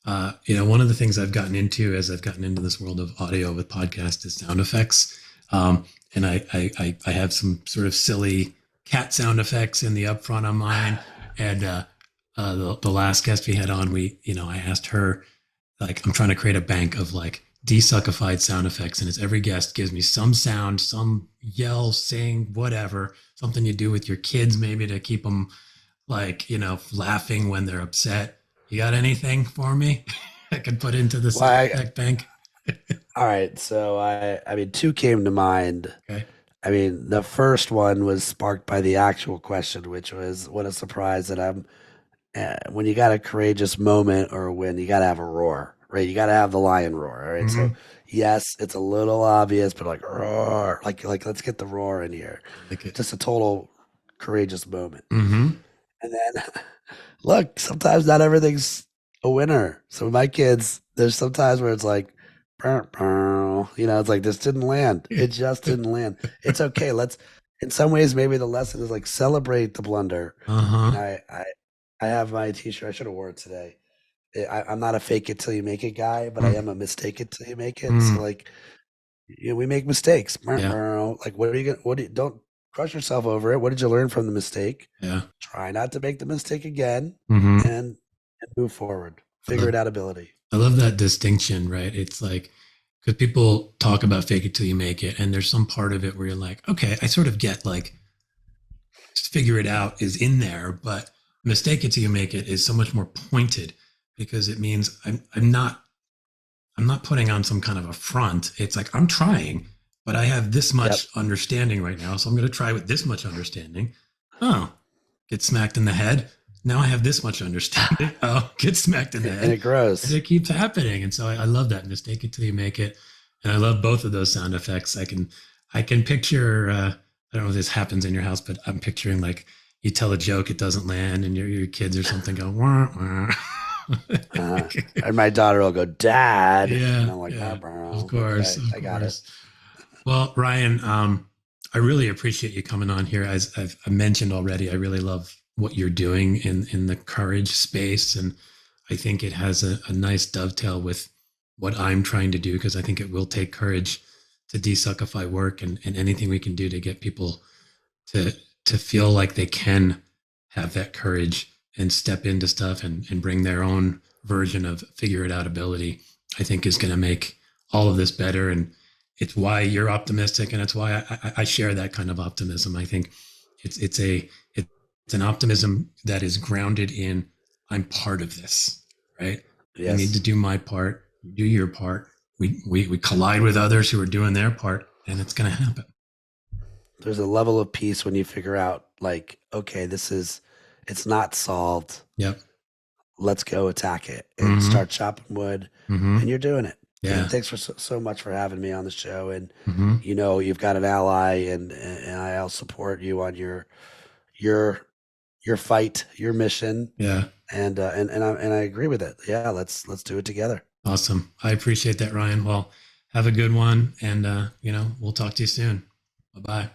One of the things I've gotten into as I've gotten into this world of audio with podcasts is sound effects. And I have some sort of silly cat sound effects in the upfront on mine. And the last guest we had on, I asked her, like, I'm trying to create a bank of like desuckified sound effects, and it's every guest gives me some sound, some yell, sing, whatever, something you do with your kids maybe to keep them like, laughing when they're upset. You got anything for me I could put into the sound effect bank? All right. So I mean, two came to mind. Okay. I mean, the first one was sparked by the actual question, which was, what a surprise that I'm, when you got a courageous moment, or when you got to have a roar, right? You got to have the lion roar. All right. Mm-hmm. So yes, it's a little obvious, but like roar, like let's get the roar in here. Like it. Just a total courageous moment. Mm-hmm. And then, look, sometimes not everything's a winner. So with my kids, there's some times where it's like, it's like, this didn't land. It just didn't land. It's okay. In some ways, maybe the lesson is like, celebrate the blunder. Uh-huh. I have my t-shirt. I should have wore it today. I'm not a fake it till you make it guy, but I am a mistake it till you make it. So like, we make mistakes. Yeah. Like, don't crush yourself over it. What did you learn from the mistake? Yeah. Try not to make the mistake again, Mm-hmm. and move forward. Figure it out ability. I love that distinction, right? It's like, because people talk about fake it till you make it, and there's some part of it where you're like, okay, I sort of get like, just figure it out is in there, but mistake it till you make it is so much more pointed, because it means I'm not putting on some kind of a front. It's like, I'm trying, but I have this much understanding right now, so I'm going to try with this much understanding. Oh, get smacked in the head. Now I have this much understanding. Oh, get smacked in the head. And it grows. And it keeps happening. And so I love that. Mistake it till you make it. And I love both of those sound effects. I can picture, I don't know if this happens in your house, but I'm picturing like you tell a joke, it doesn't land, and your kids or something go, wah, wah. And my daughter will go, Dad. Yeah. And I'm like, of course. Okay, I got it. Well, Ryan, I really appreciate you coming on here. As I've mentioned already, I really love what you're doing in the courage space. And I think it has a nice dovetail with what I'm trying to do, because I think it will take courage to desuckify work, and anything we can do to get people to feel like they can have that courage and step into stuff and bring their own version of figure it out ability, I think is going to make all of this better. And it's why you're optimistic, and it's why I share that kind of optimism. I think it's an optimism that is grounded in, I'm part of this, right? Yes. I need to do my part, do your part. We collide with others who are doing their part, and it's going to happen. There's a level of peace when you figure out, like, okay, it's not solved. Yep. Let's go attack it and start chopping wood, and you're doing it. Yeah. And thanks for so much for having me on the show. And you've got an ally, and I'll support you on your fight, your mission. Yeah. And I agree with it. Yeah. Let's do it together. Awesome. I appreciate that, Ryan. Well, have a good one, and we'll talk to you soon. Bye-bye.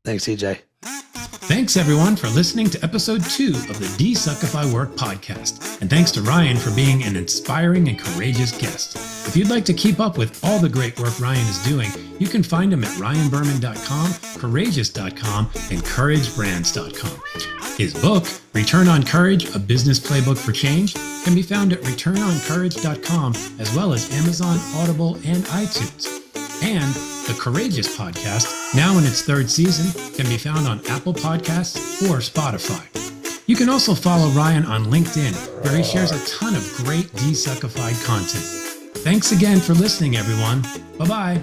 Thanks, CJ. Thanks, everyone, for listening to episode 2 of the Desuckify Work podcast. And thanks to Ryan for being an inspiring and courageous guest. If you'd like to keep up with all the great work Ryan is doing, you can find him at ryanberman.com, courageous.com, and couragebrands.com. His book, Return on Courage, A Business Playbook for Change, can be found at returnoncourage.com, as well as Amazon, Audible, and iTunes. And the Courageous podcast, now in its 3rd season, can be found on Apple Podcasts or Spotify. You can also follow Ryan on LinkedIn, where he shares a ton of great desuckified content. Thanks again for listening, everyone. Bye-bye.